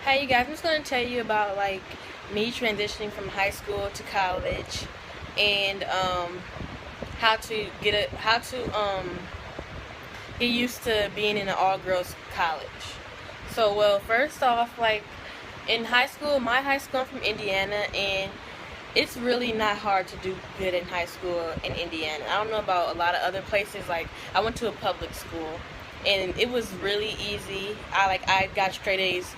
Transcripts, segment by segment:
Hey you guys, I'm just gonna tell you about like me transitioning from high school to college and how to get used to being in an all girls college. So well first off, like in high school, my high school, I'm from Indiana, and it's really not hard to do good in high school in Indiana. I don't know about a lot of other places. Like I went to a public school and it was really easy. I got straight A's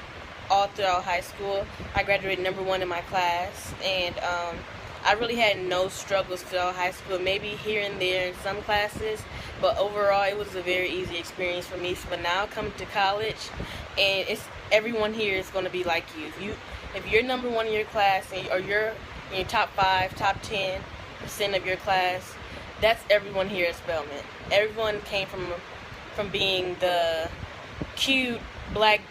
all throughout high school. I graduated number one in my class, and I really had no struggles throughout high school. Maybe here and there in some classes, but overall it was a very easy experience for me. But now coming to college, and it's everyone here is going to be like you. If you're number one in your class, or you're in your top 5, top 10% of your class, that's everyone here at Spelman. Everyone came from being the cute black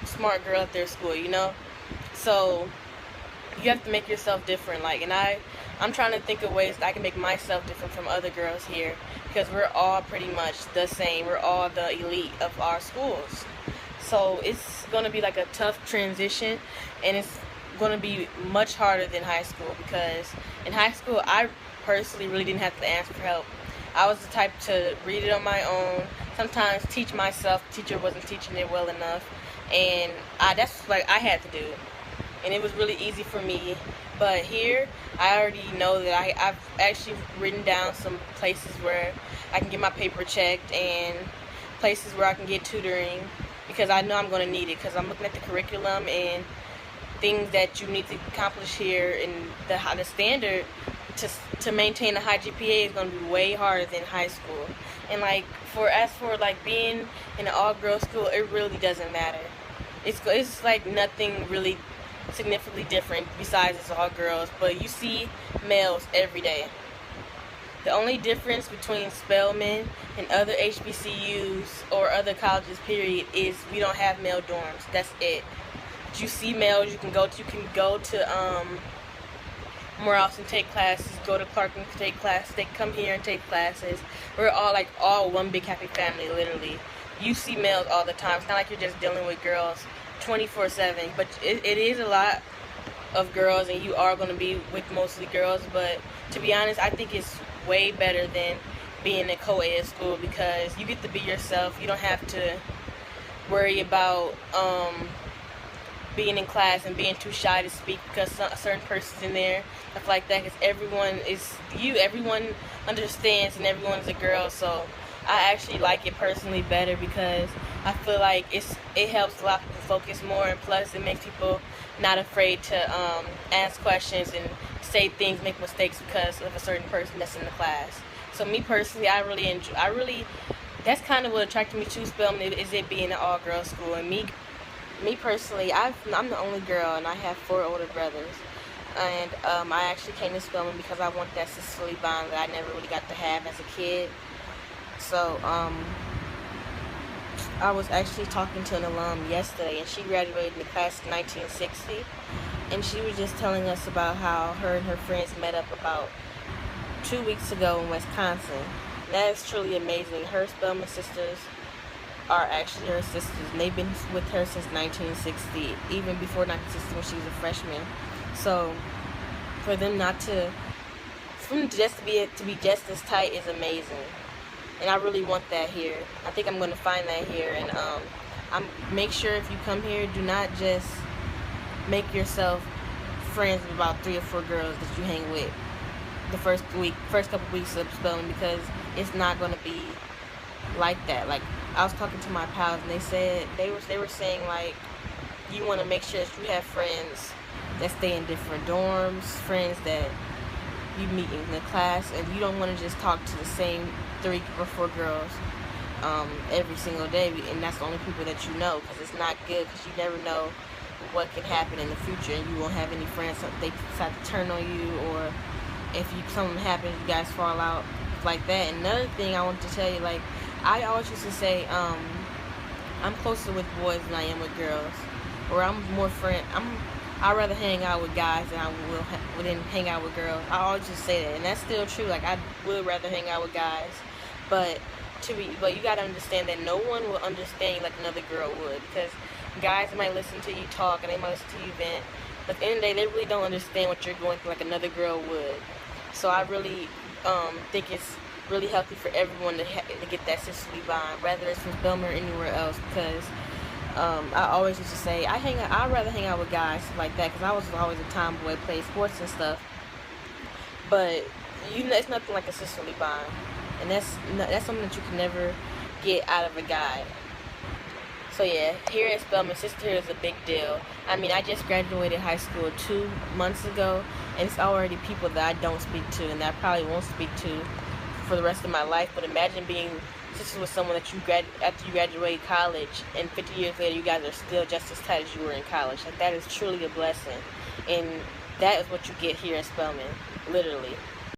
smart girl at their school, you know? So you have to make yourself different. I'm trying to think of ways that I can make myself different from other girls here, because we're all pretty much the same. We're all the elite of our schools. So it's going to be like a tough transition, and it's going to be much harder than high school, because in high school I personally really didn't have to ask for help. I was the type to read it on my own, sometimes teach myself. The teacher wasn't teaching it well enough, and that's like I had to do, and it was really easy for me. But here, I already know that I've actually written down some places where I can get my paper checked, and places where I can get tutoring, because I know I'm going to need it, because I'm looking at the curriculum and things that you need to accomplish here, and the standard to maintain a high GPA is going to be way harder than high school. And as for being in an all girls school, it really doesn't matter. It's like nothing really significantly different besides it's all girls, but you see males every day. The only difference between Spelman and other HBCUs or other colleges, period, is we don't have male dorms. That's it. But you see males. You can go to Morehouse and take classes. Go to Clark and take classes. They come here and take classes. We're all one big happy family, literally. You see males all the time. It's not like you're just dealing with girls 24/7. But it is a lot of girls, and you are going to be with mostly girls. But to be honest, I think it's way better than being in a co-ed school, because you get to be yourself. You don't have to worry about being in class and being too shy to speak because a certain person's in there, stuff like that, because everyone understands, and everyone's a girl. So I actually like it personally better, because I feel like it helps a lot of people focus more, and plus it makes people not afraid to ask questions and say things, make mistakes because of a certain person that's in the class. So me personally, that's kind of what attracted me to Spelman, is it being an all-girls school. And me personally, I'm the only girl, and I have 4 older brothers. And I actually came to Spelman because I want that sisterly bond that I never really got to have as a kid. So I was actually talking to an alum yesterday, and she graduated in the class of 1960, and she was just telling us about how her and her friends met up about 2 weeks ago in Wisconsin. That is truly amazing. Her Spelman sisters are actually her sisters, and they've been with her since 1960, even before 1960 when she was a freshman. So for them to be just as tight is amazing, and I really want that here. I think I'm going to find that here, and make sure if you come here, do not just make yourself friends with about 3 or 4 girls that you hang with the first couple weeks of Spelman, because it's not going to be like that. Like, I was talking to my pals, and they were saying, like, you want to make sure that you have friends that stay in different dorms, friends that you meet in the class, and you don't want to just talk to the same 3 or 4 girls every single day, and that's the only people that you know, because it's not good, because you never know what can happen in the future, and you won't have any friends. They decide to turn on you, or if something happens, you guys fall out like that. And another thing I want to tell you, like, I always used to say, I'm closer with boys than I am with girls, or I'd rather hang out with guys than I would hang out with girls. I always just say that, and that's still true. Like, I would rather hang out with guys, but you gotta understand that no one will understand you like another girl would, because guys might listen to you talk and they might listen to you vent, but at the end of the day, they really don't understand what you're going through like another girl would. So I really think it's really healthy for everyone to get that sisterly bond, whether it's from Spelman or anywhere else, because I always used to say I'd rather hang out with guys like that, because I was always a tomboy, played sports and stuff. But it's nothing like a sisterly bond, and that's something that you can never get out of a guy. So yeah, here at Spelman, sisterhood is a big deal. I mean, I just graduated high school 2 months ago, and it's already people that I don't speak to, and that I probably won't speak to for the rest of my life. But imagine being sisters with someone that after you graduate college, and 50 years later, you guys are still just as tight as you were in college. Like, that is truly a blessing, and that is what you get here at Spelman, literally.